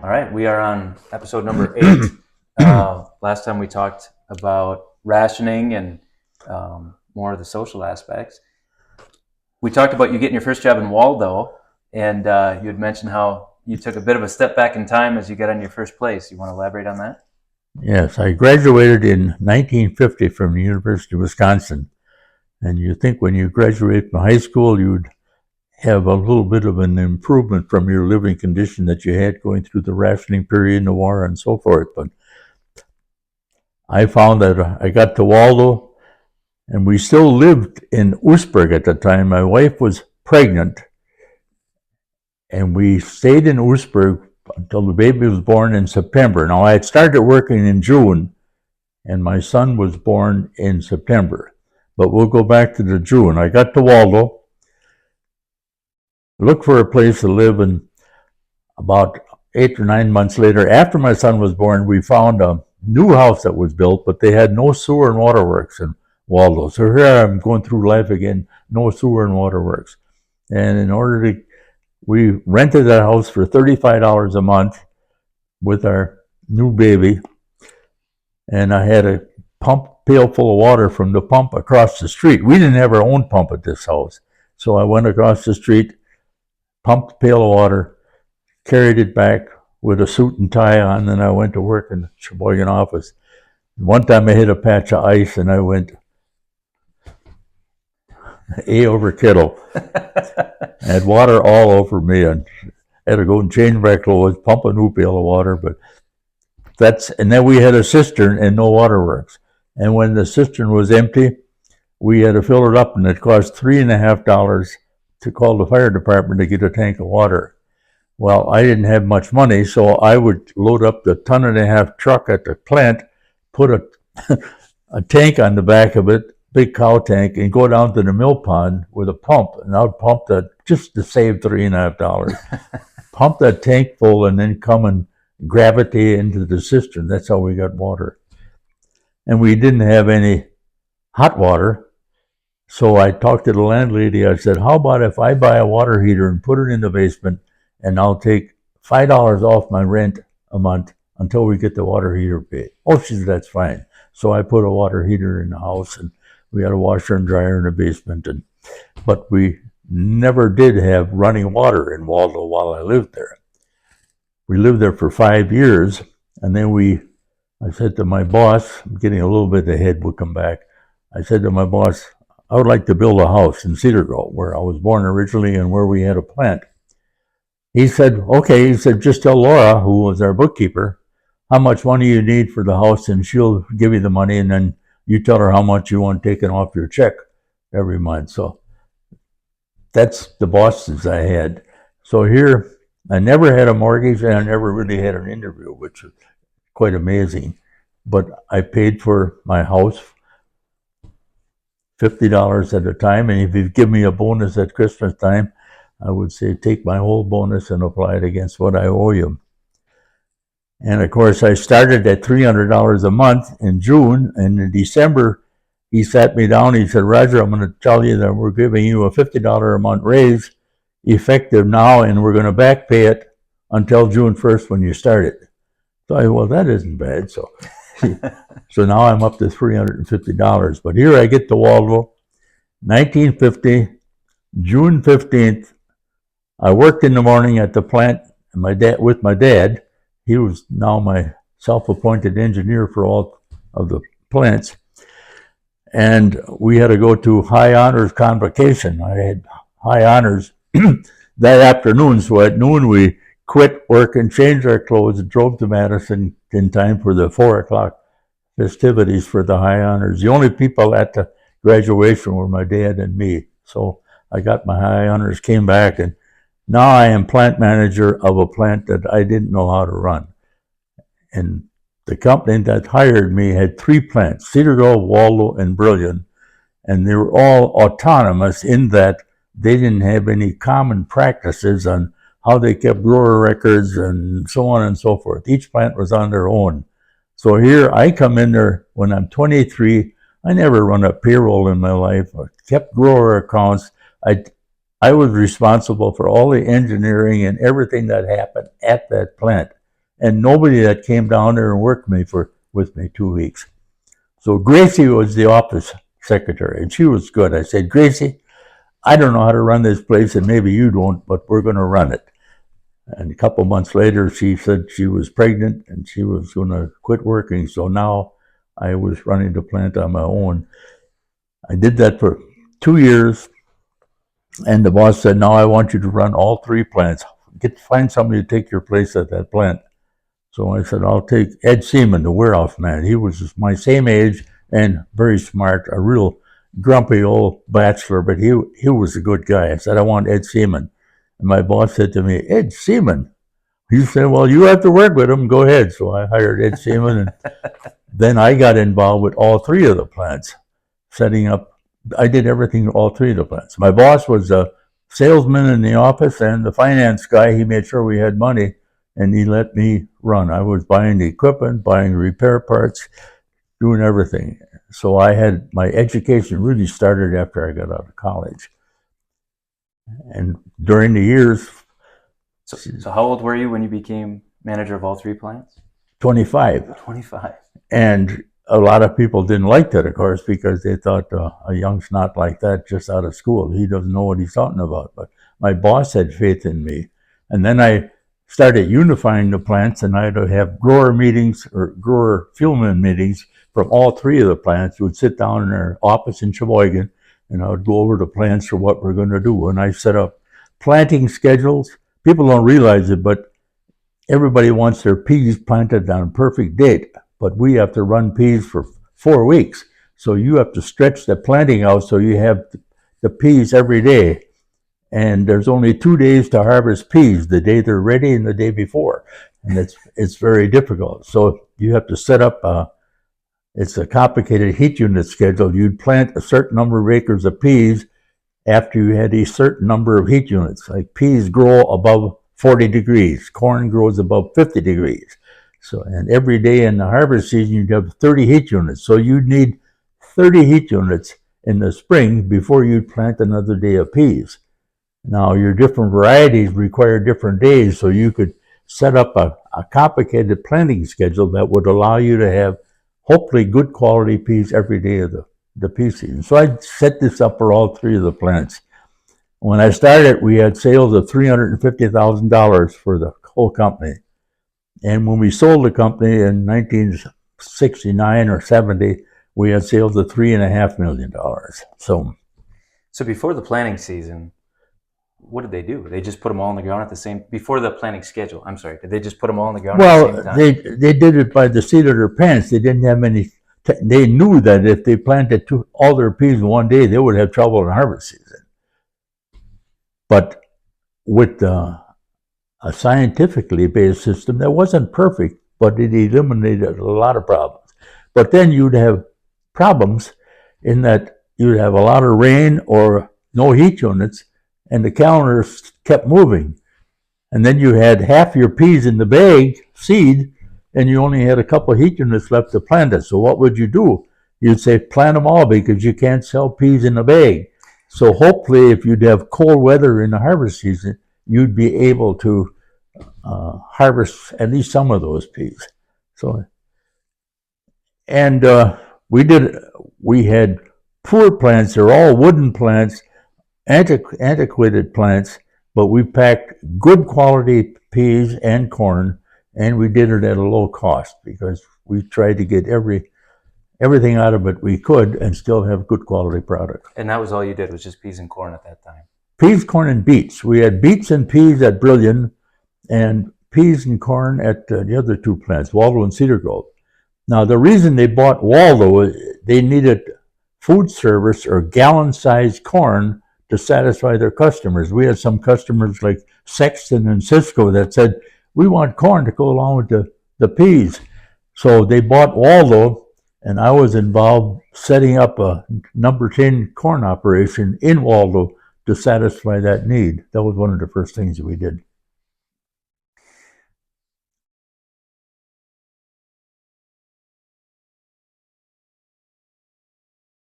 All right, we are on episode number 8. Last time we talked about rationing and more of the social aspects. We talked about you getting your first job in Waldo, and you had mentioned how you took a bit of a step back in time as you got on your first place. You want to elaborate on that? Yes, I graduated in 1950 from the University of Wisconsin. And you think when you graduate from high school, you'd have a little bit of an improvement from your living condition that you had going through the rationing period in the war and so forth. But I found that I got to Waldo, and we still lived in Oostburg at the time. My wife was pregnant, and we stayed in Oostburg until the baby was born in September. Now, I had started working in June, and my son was born in September. But we'll go back to the June. I got to Waldo, looked for a place to live, and about 8 or 9 months later, after my son was born, we found a new house that was built, but they had no sewer and waterworks in Waldo. So here I'm going through life again, no sewer and waterworks. And in order to, we rented that house for $35 a month with our new baby, and I had a pail full of water from the pump across the street. We didn't have our own pump at this house. So I went across the street, pumped a pail of water, carried it back with a suit and tie on, and I went to work in the Sheboygan office. One time I hit a patch of ice and I went A over kettle. I had water all over me, and I had to go and change my clothes, pump a new pail of water, but and then we had a cistern and no waterworks. And when the cistern was empty, we had to fill it up, and it cost $3.50 to call the fire department to get a tank of water. Well, I didn't have much money, so I would load up the 1.5-ton truck at the plant, put a tank on the back of it, big cow tank, and go down to the mill pond with a pump, and I'd pump that just to save $3.50. Pump that tank full, and then come and gravity into the cistern. That's how we got water. And we didn't have any hot water, so I talked to the landlady. I said, how about if I buy a water heater and put it in the basement, and I'll take $5 off my rent a month until we get the water heater paid? Oh, she said, that's fine. So I put a water heater in the house, and we had a washer and dryer in the basement. But we never did have running water in Waldo while I lived there. We lived there for 5 years, and then I said to my boss, I'm getting a little bit ahead, we'll come back. I said to my boss, I would like to build a house in Cedar Grove, where I was born originally and where we had a plant. He said, okay. He said, just tell Laura, who was our bookkeeper, how much money you need for the house, and she'll give you the money, and then you tell her how much you want taken off your check every month. So that's the bosses I had. So here, I never had a mortgage, and I never really had an interview, which was quite amazing. But I paid for my house $50 at a time, and if you'd give me a bonus at Christmas time, I would say take my whole bonus and apply it against what I owe you. And of course, I started at $300 a month in June, and in December, he sat me down. He said, Roger, I'm going to tell you that we're giving you a $50 a month raise effective now, and we're going to back pay it until June 1st when you start it. So I said, well, that isn't bad. So now I'm up to $350. But here I get to Waldo, 1950, June 15th. I worked in the morning at the plant with my dad. He was now my self-appointed engineer for all of the plants. And we had to go to high honors convocation. I had high honors that afternoon. So at noon, we quit work and changed our clothes and drove to Madison in time for the 4 o'clock festivities for the high honors. The only people at the graduation were my dad and me. So I got my high honors, came back, and now I am plant manager of a plant that I didn't know how to run. And the company that hired me had 3 plants, Cedar Grove, Waldo, and Brillion, and they were all autonomous in that they didn't have any common practices on how they kept grower records and so on and so forth. Each plant was on their own. So here I come in there when I'm 23. I never run a payroll in my life. I kept grower accounts. I was responsible for all the engineering and everything that happened at that plant. and nobody that came down there and worked with me 2 weeks. So Gracie was the office secretary, and she was good. I said, Gracie, I don't know how to run this place, and maybe you don't, but we're going to run it. And a couple months later, she said she was pregnant and she was going to quit working. So now I was running the plant on my own. I did that for 2 years, and the boss said, now I want you to run all 3 plants. Find somebody to take your place at that plant. So I said, I'll take Ed Seaman, the warehouse man. He was my same age and very smart, a real grumpy old bachelor, but he was a good guy. I said, I want Ed Seaman. And my boss said to me, Ed Seaman? He said, well, you have to work with him. Go ahead. So I hired Ed Seaman, and then I got involved with all 3 of the plants, setting up. I did everything in all 3 of the plants. My boss was a salesman in the office and the finance guy. He made sure we had money, and he let me run. I was buying the equipment, buying repair parts, doing everything. So I had my education really started after I got out of college. And during the years, So how old were you when you became manager of all 3 plants? 25. 25. And a lot of people didn't like that, of course, because they thought a young snot like that just out of school, he doesn't know what he's talking about. But my boss had faith in me. And then I started unifying the plants, and I'd have grower meetings or grower fieldman meetings from all 3 of the plants. We would sit down in their office in Sheboygan, and I would go over the plans for what we're going to do. And I set up planting schedules. People don't realize it, but everybody wants their peas planted on a perfect date. But we have to run peas for 4 weeks. So you have to stretch the planting out so you have the peas every day. And there's only 2 days to harvest peas, the day they're ready and the day before. And it's very difficult. So you have to set up it's a complicated heat unit schedule. You'd plant a certain number of acres of peas after you had a certain number of heat units. Like peas grow above 40 degrees. Corn grows above 50 degrees. So, and every day in the harvest season, you'd have 30 heat units. So you'd need 30 heat units in the spring before you'd plant another day of peas. Now, your different varieties require different days, so you could set up a complicated planting schedule that would allow you to have hopefully good quality peas every day of the pea season. So I set this up for all 3 of the plants. When I started, we had sales of $350,000 for the whole company. And when we sold the company in 1969 or 70, we had sales of $3.5 million. So before the planting season, what did they do? They just put them all on the ground at the same, before the planting schedule, I'm sorry, did they just put them all on the ground at the same time? Well, they did it by the seat of their pants. They didn't have any, they knew that if they planted all their peas in one day, they would have trouble in harvest season. But with a scientifically based system that wasn't perfect, but it eliminated a lot of problems. But then you'd have problems in that you'd have a lot of rain or no heat units, and the calendar kept moving. And then you had half your peas in the bag, seed, and you only had a couple of heat units left to plant it. So what would you do? You'd say plant them all because you can't sell peas in a bag. So hopefully if you'd have cold weather in the harvest season, you'd be able to harvest at least some of those peas. So, and we had poor plants. They're all wooden plants, antiquated plants, but we packed good quality peas and corn, and we did it at a low cost because we tried to get everything out of it we could and still have good quality product. And that was all you did, was just peas and corn at that time? Peas, corn, and beets. We had beets and peas at Brillion, and peas and corn at the other 2 plants, Waldo and Cedar Grove. Now, the reason they bought Waldo, they needed food service or gallon-sized corn to satisfy their customers. We had some customers like Sexton and Cisco that said, we want corn to go along with the peas. So they bought Waldo, and I was involved setting up a number 10 corn operation in Waldo to satisfy that need. That was one of the first things that we did.